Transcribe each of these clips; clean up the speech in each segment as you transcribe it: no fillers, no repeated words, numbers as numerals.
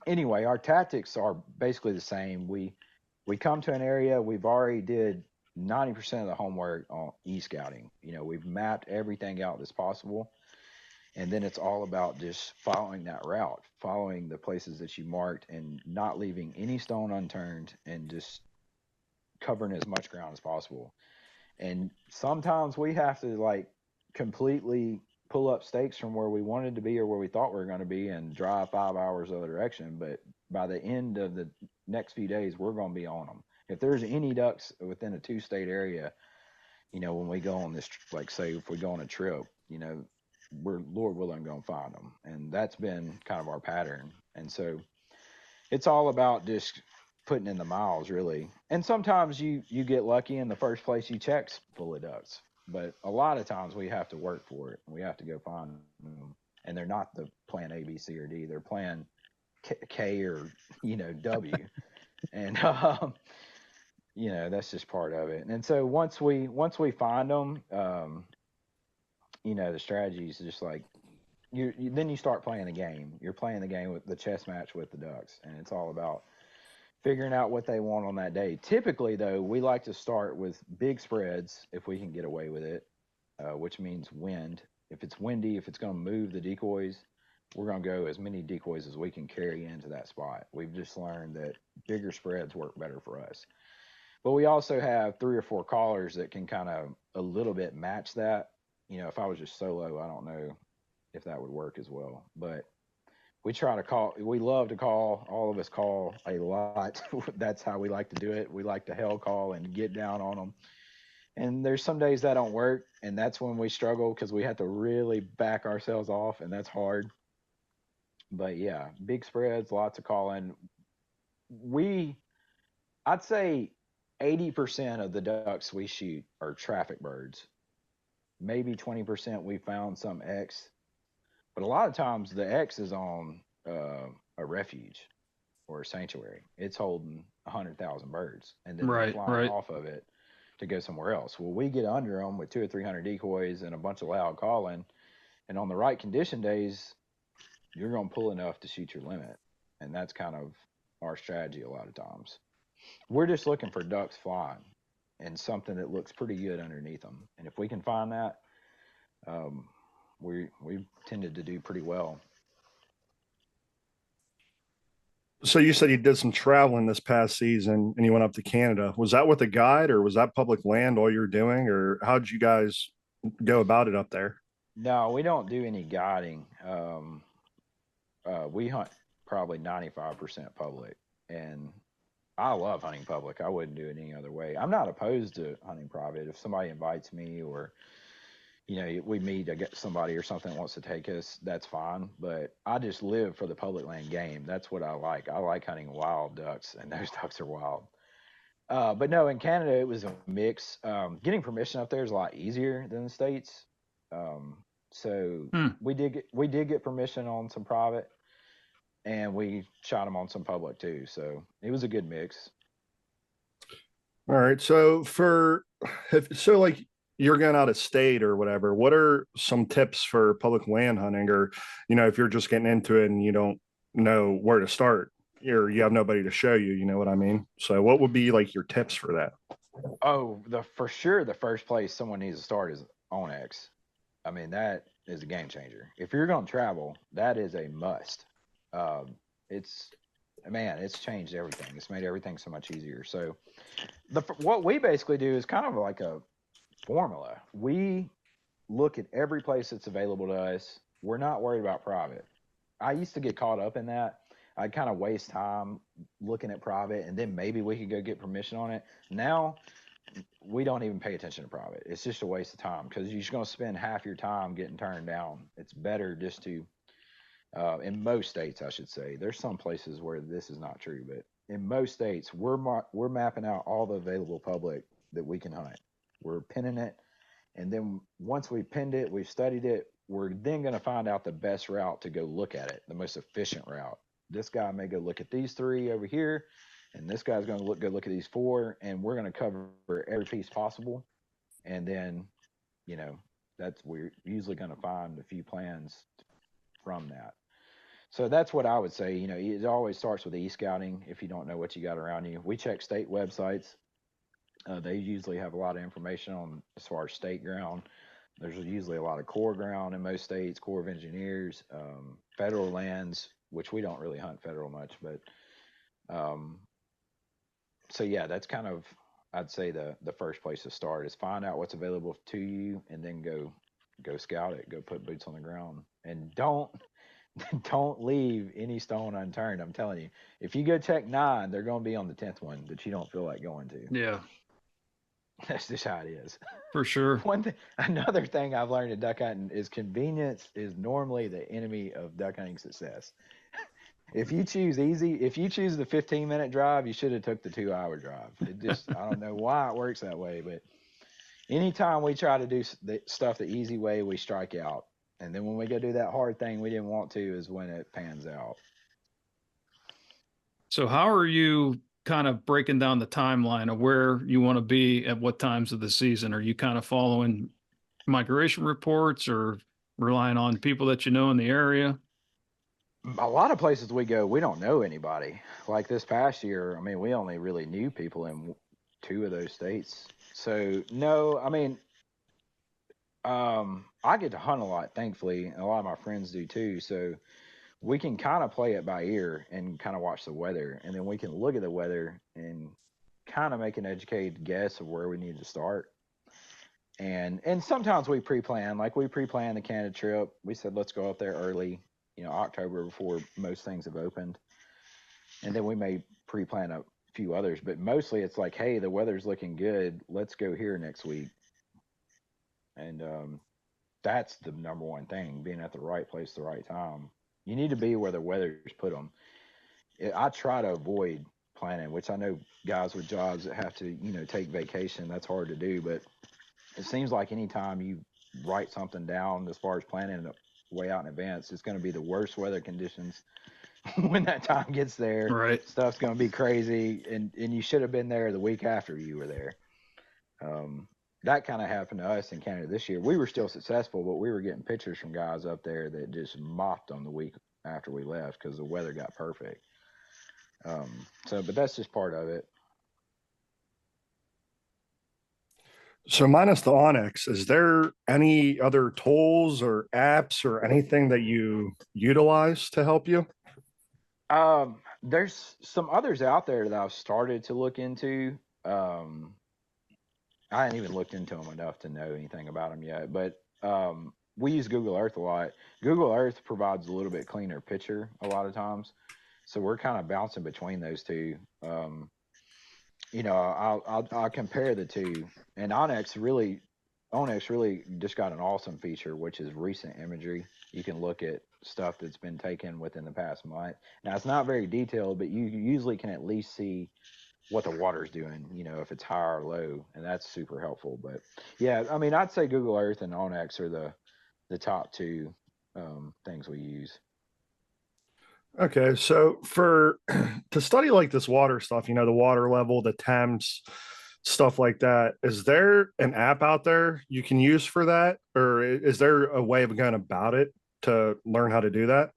anyway, our tactics are basically the same. We come to an area, we've already did 90% of the homework on e-scouting. We've mapped everything out that's possible, and then it's all about just following that route, following the places that you marked, and not leaving any stone unturned, and just covering as much ground as possible. And sometimes we have to like completely pull up stakes from where we wanted to be or where we thought we were going to be and drive 5 hours the other direction. But by the end of the next few days, we're going to be on them. If there's any ducks within a 2 state area, when we go on this, like say if we go on a trip, we're Lord willing going to find them. And that's been kind of our pattern. And so it's all about just putting in the miles, really. And sometimes you get lucky and the first place you check's full of ducks, but a lot of times we have to work for it. We have to go find them, and they're not the plan A, B, C, or D. They're plan K or W, and that's just part of it. And so once we find them, the strategy is just like then you start playing the game. You're playing the game with the chess match with the ducks, and it's all about figuring out what they want on that day. Typically, though, we like to start with big spreads if we can get away with it, which means wind. If it's windy, if it's going to move the decoys, we're going to go as many decoys as we can carry into that spot. We've just learned that bigger spreads work better for us. But we also have 3 or 4 callers that can kind of a little bit match that. If I was just solo, I don't know if that would work as well. But we try to call, we love to call, all of us call a lot. That's how we like to do it. We like to hell call and get down on them. And there's some days that don't work, and that's when we struggle because we have to really back ourselves off, and that's hard. But yeah, big spreads, lots of calling. We, I'd say 80% of the ducks we shoot are traffic birds. Maybe 20% we found some X, but a lot of times the X is on a refuge or a sanctuary. It's holding 100,000 birds, and then they're Right, flying right. off of it to go somewhere else. Well, we get under them with 200 or 300 decoys and a bunch of loud calling, and on the right condition days, you're going to pull enough to shoot your limit, and that's kind of our strategy a lot of times. We're just looking for ducks flying and something that looks pretty good underneath them, and if we can find that, um, we've tended to do pretty well. So you said you did some traveling this past season and you went up to Canada. Was that with a guide or was that public land all you're doing, or how did you guys go about it up there? No, we don't do any guiding. We hunt probably 95% public, and I love hunting public. I wouldn't do it any other way. I'm not opposed to hunting private. If somebody invites me, or we meet, I get somebody or something that wants to take us, that's fine. But I just live for the public land game. That's what I like. I like hunting wild ducks, and those ducks are wild. But no, in Canada it was a mix. Getting permission up there is a lot easier than the states. So Hmm. we did get permission on some private, and we shot them on some public too. So it was a good mix. All right. So so like you're going out of state or whatever, what are some tips for public land hunting, or, if you're just getting into it and you don't know where to start, or you have nobody to show you, you know what I mean? So what would be like your tips for that? Oh, the for sure the first place someone needs to start is on X. I mean, that is a game changer. If you're going to travel, that is a must. It's Man, it's changed everything. It's made everything so much easier. So what we basically do is kind of like a formula. We look at every place that's available to us. We're not worried about private. I used to get caught up in that. I'd kind of waste time looking at private, and then maybe we could go get permission on it. Now we don't even pay attention to private. It's just a waste of time because you're just going to spend half your time getting turned down. It's better just to, in most states, I should say. There's some places where this is not true, but in most states, we're mapping out all the available public that we can hunt. We're pinning it, and then once we pinned it, we've studied it. We're then going to find out the best route to go look at it, the most efficient route. This guy may go look at these 3 over here, and this guy's going to go look at these 4, and we're going to cover every piece possible. And then, you know, we're usually going to find a few plans from that. So that's what I would say. It always starts with e-scouting if you don't know what you got around you. We check state websites. They usually have a lot of information on as far as state ground. There's usually a lot of Corps ground in most states, Corps of Engineers, federal lands, which we don't really hunt federal much, but um, so yeah, that's kind of, I'd say, the first place to start is find out what's available to you, and then go scout it, go put boots on the ground, and don't leave any stone unturned. I'm telling you, if you go check 9, they're going to be on the 10th one that you don't feel like going to. Yeah, That's just how it is. for sure. Another thing I've learned in duck hunting is convenience is normally the enemy of duck hunting success. If you choose the 15-minute drive, you should have took the 2-hour drive. I don't know why it works that way, but anytime we try to do the stuff the easy way, we strike out. And then when we go do that hard thing we didn't want to is when it pans out. So how are you kind of breaking down the timeline of where you want to be at what times of the season? Are you kind of following migration reports or relying on people that you know in the area? A lot of places we go, we don't know anybody. Like this past year, I mean, we only really knew people in 2 of those states. So no, I mean, I get to hunt a lot, thankfully, and a lot of my friends do too. So we can kind of play it by ear and kind of watch the weather, and then we can look at the weather and kind of make an educated guess of where we need to start. And sometimes we pre-plan, like we pre-plan the Canada trip. We said let's go up there early, October, before most things have opened, and then we may pre-plan a few others. But mostly it's like, hey, the weather's looking good, let's go here next week. And that's the number one thing, being at the right place at the right time. You need to be where the weather's put them. I try to avoid planning, which I know guys with jobs that have to, take vacation, that's hard to do. But it seems like anytime you write something down as far as planning way out in advance, it's going to be the worst weather conditions when that time gets there. Right. Stuff's going to be crazy, and you should have been there the week after you were there. That kind of happened to us in Canada this year. We were still successful, but we were getting pictures from guys up there that just mopped on the week after we left because the weather got perfect. But that's just part of it. So minus the Onyx, is there any other tools or apps or anything that you utilize to help you? There's some others out there that I've started to look into. I hadn't even looked into them enough to know anything about them yet, but we use Google Earth a lot. Google Earth provides a little bit cleaner picture a lot of times, so we're kind of bouncing between those two. I'll compare the two, and Onyx really just got an awesome feature, which is recent imagery. You can look at stuff that's been taken within the past month. Now, it's not very detailed, but you usually can at least see what the water's doing, if it's high or low, and that's super helpful. But yeah, I mean, I'd say Google Earth and Onyx are the top 2 things we use. Okay, so to study like this water stuff, the water level, the temps, stuff like that, is there an app out there you can use for that, or is there a way of going about it to learn how to do that?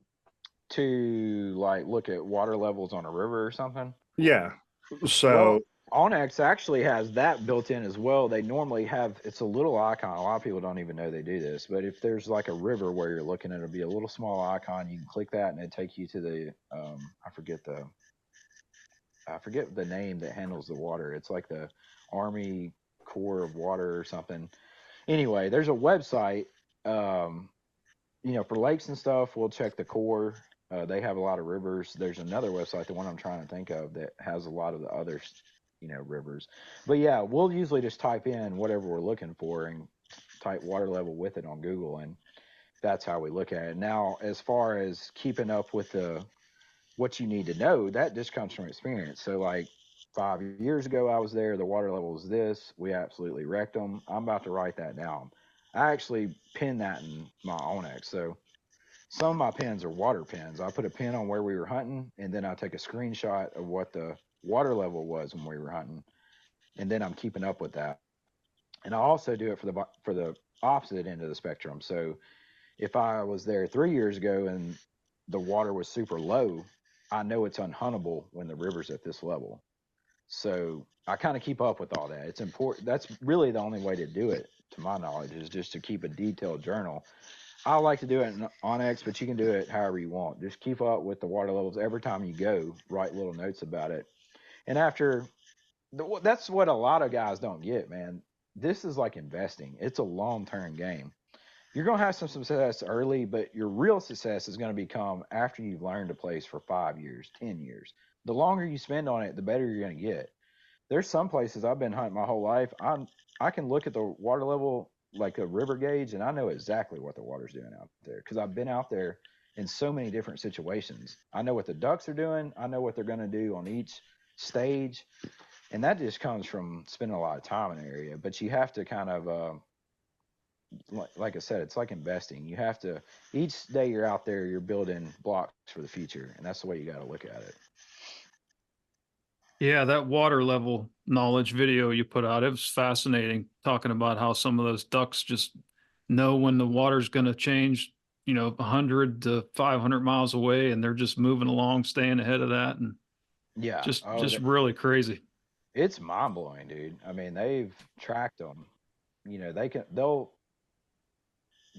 To like look at water levels on a river or something? Yeah. So Onyx actually has that built in as well. They normally have, it's a little icon. A lot of people don't even know they do this, but if there's like a river where you're looking at, it'll be a little small icon. You can click that and it'll take you to the, I forget the name that handles the water. It's like the Army Corps of Water or something. Anyway, there's a website, for lakes and stuff. We'll check the Corps. They have a lot of rivers. There's another website, the one I'm trying to think of, that has a lot of the other, rivers. But yeah, we'll usually just type in whatever we're looking for and type water level with it on Google, and that's how we look at it. Now, as far as keeping up with what you need to know, that just comes from experience. So like 5 years ago, I was there. The water level was this. We absolutely wrecked them. I'm about to write that down. I actually pinned that in my Onyx. So some of my pins are water pins. I put a pin on where we were hunting, and then I take a screenshot of what the water level was when we were hunting, and then I'm keeping up with that. And I also do it for the opposite end of the spectrum. So if I was there 3 years ago and the water was super low, I know it's unhuntable when the river's at this level. So I kind of keep up with all that. It's important. That's really the only way to do it, to my knowledge, is just to keep a detailed journal. I like to do it in Onyx, but you can do it however you want. Just keep up with the water levels every time you go. Write little notes about it. And that's what a lot of guys don't get, man. This is like investing. It's a long-term game. You're going to have some success early, but your real success is going to become after you've learned a place for 5 years, 10 years. The longer you spend on it, the better you're going to get. There's some places I've been hunting my whole life. I can look at the water level like a river gauge, and I know exactly what the water's doing out there because I've been out there in so many different situations. I know what the ducks are doing. I know what they're going to do on each stage, and that just comes from spending a lot of time in the area. But you have to kind of like I said, it's like investing. You have to, each day you're out there, you're building blocks for the future, and that's the way you got to look at it. Yeah, that water level knowledge video you put out, it was fascinating, talking about how some of those ducks just know when the water's going to change, 100 to 500 miles away, and they're just moving along, staying ahead of that, and Yeah, just really crazy. It's mind blowing, dude. I mean, they've tracked them. They'll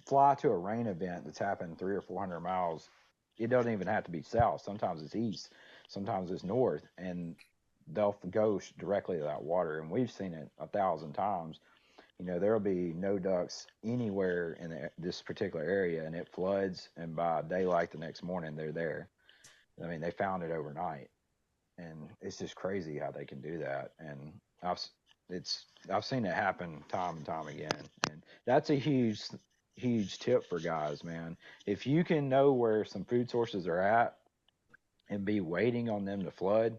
fly to a rain event that's happened 300 or 400 miles. It doesn't even have to be south. Sometimes it's east, sometimes it's north, and they'll go directly to that water. And we've seen it 1,000 times. There'll be no ducks anywhere in this particular area, and it floods. And by daylight the next morning, they're there. I mean, they found it overnight, and it's just crazy how they can do that. And I've seen it happen time and time again, and that's a huge tip for guys, man. If you can know where some food sources are at and be waiting on them to flood,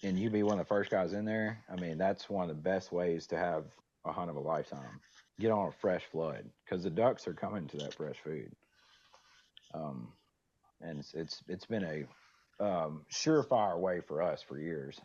and you be one of the first guys in there, I mean, that's one of the best ways to have a hunt of a lifetime. Get on a fresh flood because the ducks are coming to that fresh food. And it's been a surefire way for us for years.